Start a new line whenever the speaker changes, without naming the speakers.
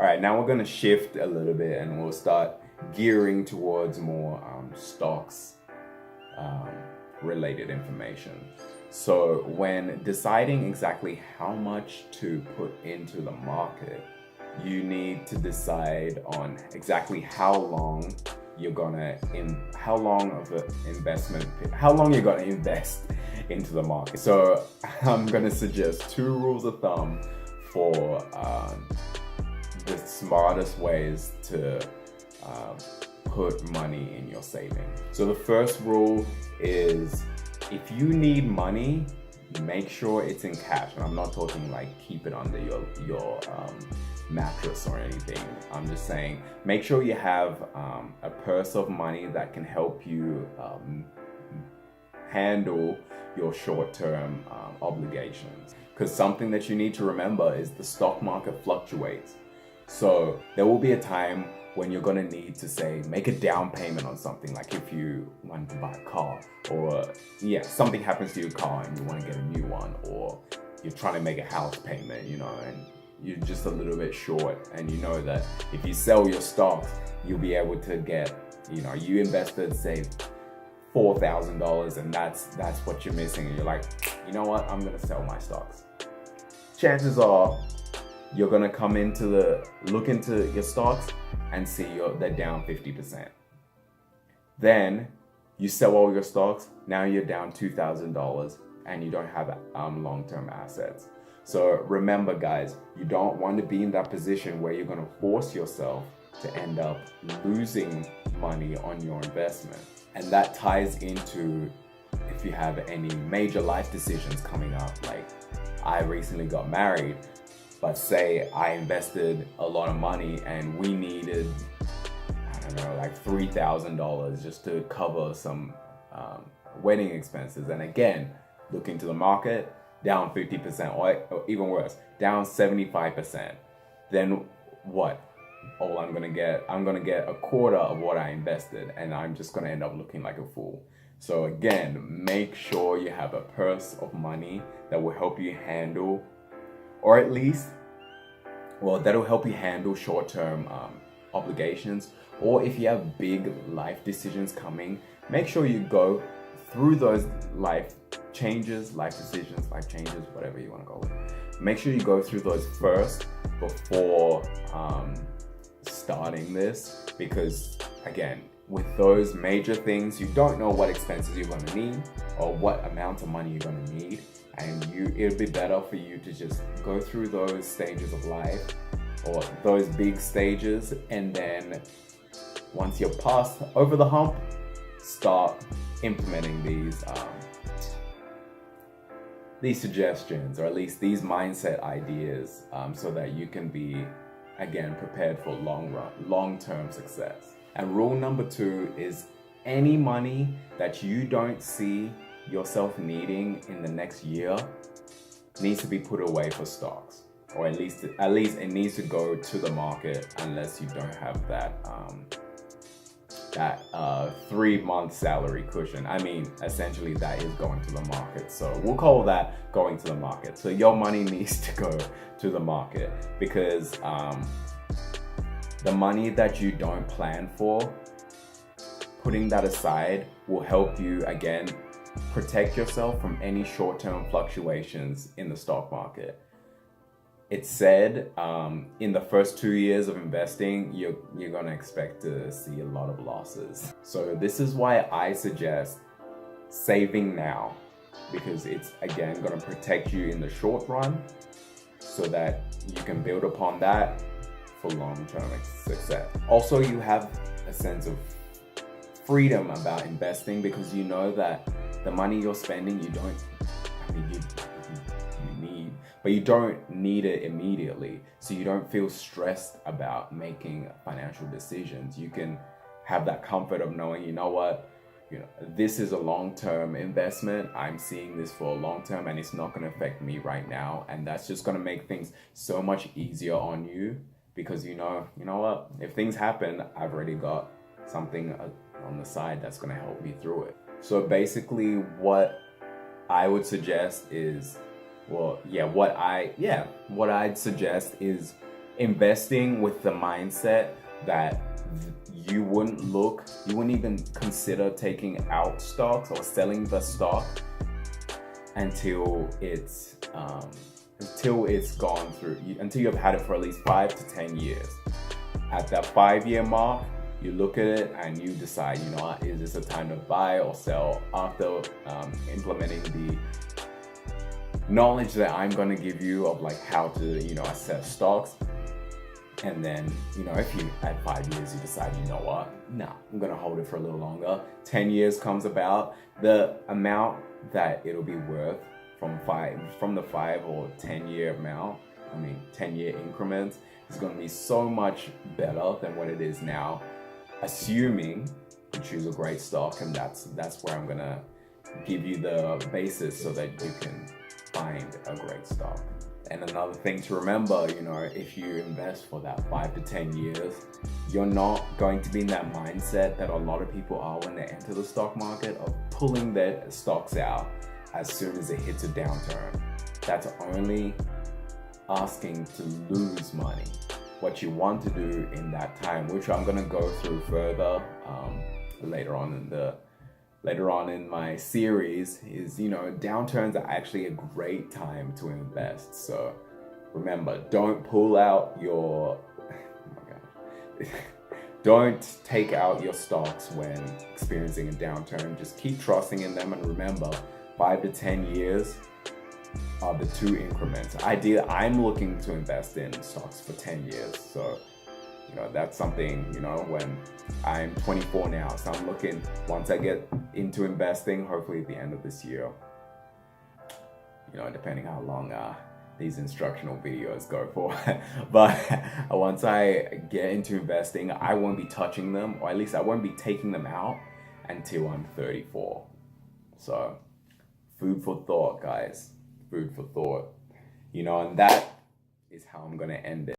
All right, now we're going to shift a little bit and we'll start gearing towards more stocks related information. So when deciding exactly how much to put into the market, you need to decide on exactly how long you're gonna how long you're gonna invest into the market. So I'm gonna suggest 2 rules of thumb for the smartest ways to put money in your savings. So the first rule is, if you need money, make sure it's in cash. And I'm not talking like keep it under your mattress or anything. I'm just saying make sure you have a purse of money that can help you handle your short-term obligations. Because something that you need to remember is the stock market fluctuates. So there will be a time when you're gonna need to, say, make a down payment on something, like if you want to buy a car, or something happens to your car and you want to get a new one, or you're trying to make a house payment, and you're just a little bit short, and you know that if you sell your stocks, you'll be able to get, you invested, say, $4,000, and that's what you're missing, and you're like, you know what, I'm gonna sell my stocks. Chances are you're gonna look into your stocks and see they're down 50%. Then you sell all your stocks, now you're down $2,000 and you don't have long-term assets. So remember, guys, you don't want to be in that position where you're gonna force yourself to end up losing money on your investment. And that ties into if you have any major life decisions coming up. Like, I recently got married, but say I invested a lot of money and we needed, like $3,000 just to cover some wedding expenses. And again, look into the market, down 50%, or even worse, down 75%. Then what? I'm gonna get a quarter of what I invested, and I'm just gonna end up looking like a fool. So again, make sure you have a purse of money that will help you handle, or at least, that'll help you handle short-term obligations. Or if you have big life decisions coming, make sure you go through those life decisions, whatever you want to go with. Make sure you go through those first before starting this, because again, with those major things, you don't know what expenses you're going to need or what amount of money you're going to need. And it'll be better for you to just go through those stages of life, or those big stages, and then once you're past over the hump, start implementing these suggestions, or at least these mindset ideas, so that you can be, again, prepared for long-term success. And rule number 2 is, any money that you don't see yourself needing in the next year needs to be put away for stocks, or at least it needs to go to the market, unless you don't have that 3-month salary cushion. I mean, essentially that is going to the market, so we'll call that going to the market. So your money needs to go to the market, because the money that you don't plan for, putting that aside will help you, again, protect yourself from any short-term fluctuations in the stock market. It's said in the first 2 years of investing, you're gonna expect to see a lot of losses. So this is why I suggest saving now, because it's, again, gonna protect you in the short run, so that you can build upon that for long-term success. Also, you have a sense of freedom about investing, because you know that the money you're spending, you don't need it immediately. So you don't feel stressed about making financial decisions. You can have that comfort of knowing, you know what, this is a long-term investment. I'm seeing this for a long term, and it's not going to affect me right now. And that's just going to make things so much easier on you, because you know what, if things happen, I've already got something on the side that's going to help me through it. So basically what I would suggest is, what I'd suggest is investing with the mindset that you wouldn't even consider taking out stocks or selling the stock until it's gone through, until you've had it for at least 5 to 10 years. At that 5-year mark, you look at it and you decide, you know what, is this a time to buy or sell after implementing the knowledge that I'm going to give you of like how to, you know, assess stocks. And then, you know, if you at 5 years you decide, you know what, no, I'm going to hold it for a little longer. 10 years comes about, the amount that it'll be worth from the 5 or 10 year amount, 10 year increments, is going to be so much better than what it is now, assuming you choose a great stock. And that's where I'm going to give you the basis so that you can find a great stock. And another thing to remember, you know, if you invest for that 5 to 10 years, you're not going to be in that mindset that a lot of people are when they enter the stock market of pulling their stocks out as soon as it hits a downturn. That's only asking to lose money. What you want to do in that time, which I'm going to go through further later on in my series, is, you know, downturns are actually a great time to invest. So remember, don't pull out your don't take out your stocks when experiencing a downturn. Just keep trusting in them, and remember, 5 to 10 years are the 2 increments. Ideally, I'm looking to invest in stocks for 10 years. So, you know, that's something, you know, when I'm 24 now, so I'm looking, once I get into investing, hopefully at the end of this year, you know, depending how long these instructional videos go for. But once I get into investing, I won't be touching them, or at least I won't be taking them out until I'm 34. So, food for thought, guys. Food for thought. You know, and that is how I'm going to end it.